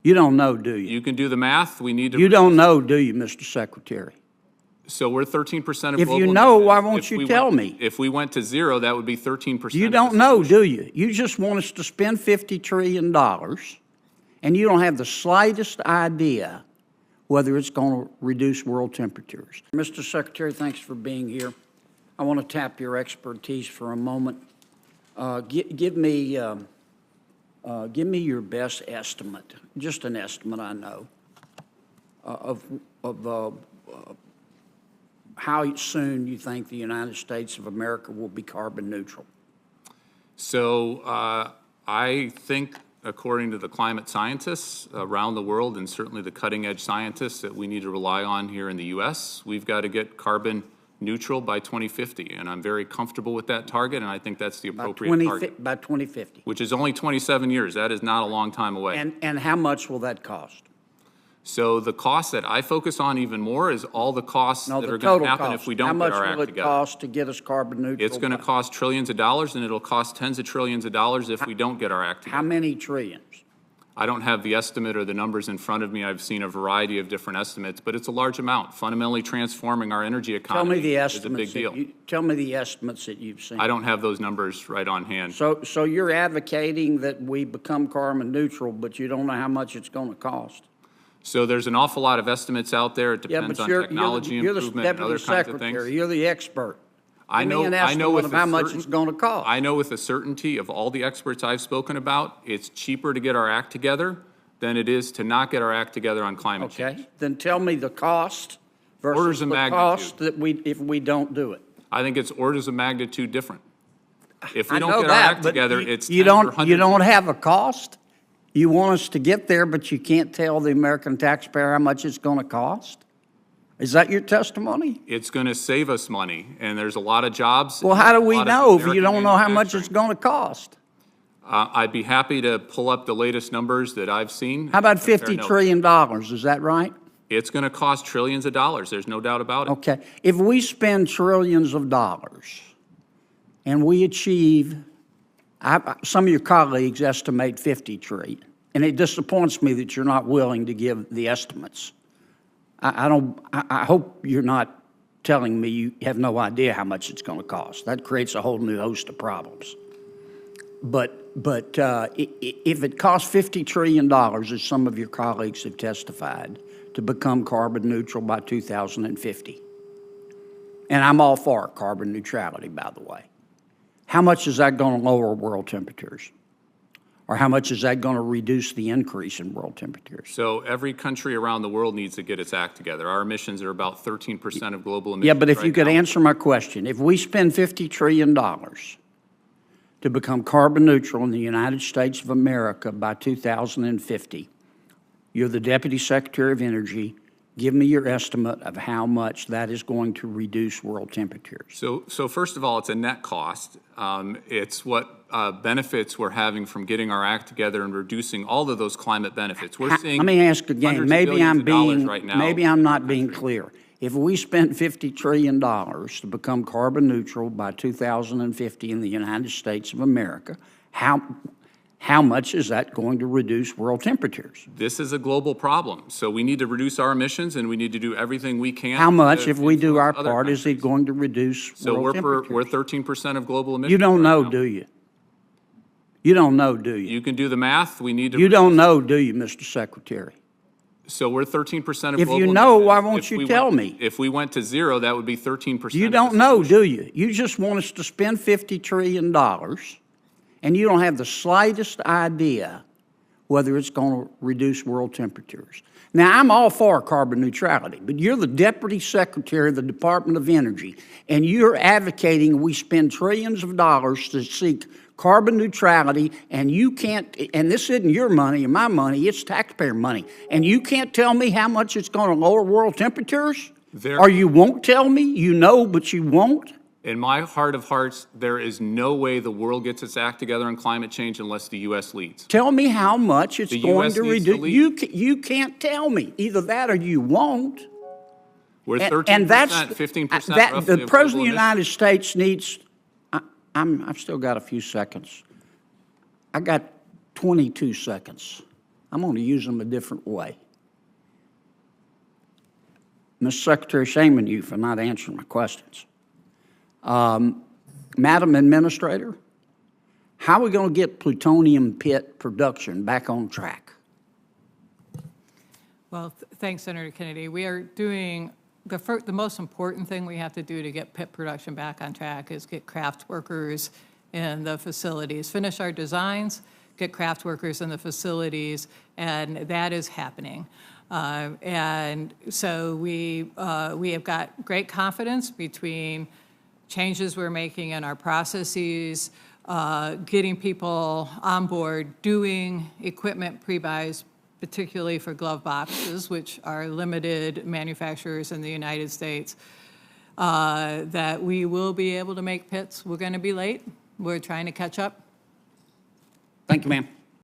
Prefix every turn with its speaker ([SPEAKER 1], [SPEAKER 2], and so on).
[SPEAKER 1] You don't know, do you?
[SPEAKER 2] You can do the math. We need to.
[SPEAKER 1] You don't know, do you, Mr. Secretary?
[SPEAKER 2] So we're 13% of
[SPEAKER 1] If
[SPEAKER 2] global
[SPEAKER 1] you know,
[SPEAKER 2] emissions.
[SPEAKER 1] why won't you tell me?
[SPEAKER 2] If we went to zero, that would be 13%.
[SPEAKER 1] You don't know, do you? You just want us to spend $50 trillion, and you don't have the slightest idea whether it's going to reduce world temperatures. Mr. Secretary, thanks for being here. I want to tap your expertise for a moment. Give me your best estimate, just an estimate, I know, of how soon you think the United States of America will be carbon neutral.
[SPEAKER 2] So I think, according to the climate scientists around the world, and certainly the cutting-edge scientists that we need to rely on here in the U.S., we've got to get carbon neutral by 2050, and I'm very comfortable with that target, and I think that's the appropriate target.
[SPEAKER 1] By 2050.
[SPEAKER 2] Which is only 27 years. That is not a long time away.
[SPEAKER 1] And how much will that cost?
[SPEAKER 2] So the cost that I focus on even more is all the costs that are going to happen if we don't get our act together.
[SPEAKER 1] How much will it cost to get us carbon neutral?
[SPEAKER 2] It's going to cost trillions of dollars, and it'll cost tens of trillions of dollars if we don't get our act together.
[SPEAKER 1] How many trillions?
[SPEAKER 2] I don't have the estimate or the numbers in front of me. I've seen a variety of different estimates, but it's a large amount. Fundamentally transforming our energy economy is a big deal.
[SPEAKER 1] Tell me the estimates that you've seen.
[SPEAKER 2] I don't have those numbers right on hand.
[SPEAKER 1] So you're advocating that we become carbon neutral, but you don't know how much it's going to cost?
[SPEAKER 2] So there's an awful lot of estimates out there. It depends on technology improvement and other kinds of things.
[SPEAKER 1] You're the expert.
[SPEAKER 2] I know with
[SPEAKER 1] how much it's going to cost.
[SPEAKER 2] I know with the certainty of all the experts I've spoken about, it's cheaper to get our act together than it is to not get our act together on climate change.
[SPEAKER 1] Okay, then tell me the cost versus the cost that if we don't do it.
[SPEAKER 2] I think it's orders of magnitude different. If we don't get our act together, it's
[SPEAKER 1] you don't have a cost. You want us to get there, but you can't tell the American taxpayer how much it's going to cost? Is that your testimony?
[SPEAKER 2] It's going to save us money, and there's a lot of jobs.
[SPEAKER 1] Well, how do we know if you don't know how much it's going to cost?
[SPEAKER 2] I'd be happy to pull up the latest numbers that I've seen.
[SPEAKER 1] How about $50 trillion? Is that right?
[SPEAKER 2] It's going to cost trillions of dollars. There's no doubt about it.
[SPEAKER 1] Okay. If we spend trillions of dollars and we achieve, some of your colleagues estimate 50 trillion, and it disappoints me that you're not willing to give the estimates. I hope you're not telling me you have no idea how much it's going to cost. That creates a whole new host of problems. But if it costs $50 trillion, as some of your colleagues have testified, to become carbon neutral by 2050, and I'm all for carbon neutrality, by the way, how much is that going to lower world temperatures? Or how much is that going to reduce the increase in world temperatures?
[SPEAKER 2] So every country around the world needs to get its act together. Our emissions are about 13% of global emissions.
[SPEAKER 1] Yeah, but if you could answer my question, if we spend $50 trillion to become carbon neutral in the United States of America by 2050, you're the Deputy Secretary of Energy. Give me your estimate of how much that is going to reduce world temperatures.
[SPEAKER 2] So first of all, it's a net cost. It's what benefits we're having from getting our act together and reducing all of those climate benefits. We're seeing.
[SPEAKER 1] Let me ask again. Maybe I'm not being
[SPEAKER 2] country.
[SPEAKER 1] clear. If we spent $50 trillion to become carbon neutral by 2050 in the United States of America, how much is that going to reduce world temperatures?
[SPEAKER 2] This is a global problem. So we need to reduce our emissions, and we need to do everything we can.
[SPEAKER 1] How much, if we do our part, is it going to reduce world temperatures?
[SPEAKER 2] So we're 13% of global emissions.
[SPEAKER 1] You don't know, do you? You don't know, do you?
[SPEAKER 2] You can do the math. We need to.
[SPEAKER 1] You don't know, do you, Mr. Secretary?
[SPEAKER 2] So we're 13% of global emissions.
[SPEAKER 1] If you know, why won't you tell me?
[SPEAKER 2] If we went to zero, that would be 13%.
[SPEAKER 1] You don't know, do you? You just want us to spend $50 trillion, and you don't have the slightest idea whether it's going to reduce world temperatures. Now, I'm all for carbon neutrality, but you're the Deputy Secretary of the Department of Energy, and you're advocating we spend trillions of dollars to seek carbon neutrality, and you can't, and this isn't your money or my money, it's taxpayer money, and you can't tell me how much it's going to lower world temperatures? Or you won't tell me? You know, but you won't?
[SPEAKER 2] In my heart of hearts, there is no way the world gets its act together on climate change unless the U.S. leads.
[SPEAKER 1] Tell me how much it's going to reduce.
[SPEAKER 2] To
[SPEAKER 1] you can't tell me. Either that or you won't.
[SPEAKER 2] We're 13%, 15% roughly
[SPEAKER 1] the President of the United States needs, I've still got a few seconds. I got 22 seconds. I'm going to use them a different way. Mr. Secretary, shaming you for not answering my questions. Madam Administrator, how are we going to get plutonium pit production back on track?
[SPEAKER 3] Well, thanks, Senator Kennedy. We are doing, the most important thing we have to do to get pit production back on track is get craft workers in the facilities, finish our designs, get craft workers in the facilities, and that is happening. And so we have got great confidence between changes we're making in our processes, getting people on board, doing equipment pre-buys, particularly for glove boxes, which are limited manufacturers in the United States, that we will be able to make pits. We're going to be late. We're trying to catch up.
[SPEAKER 1] Thank you, ma'am.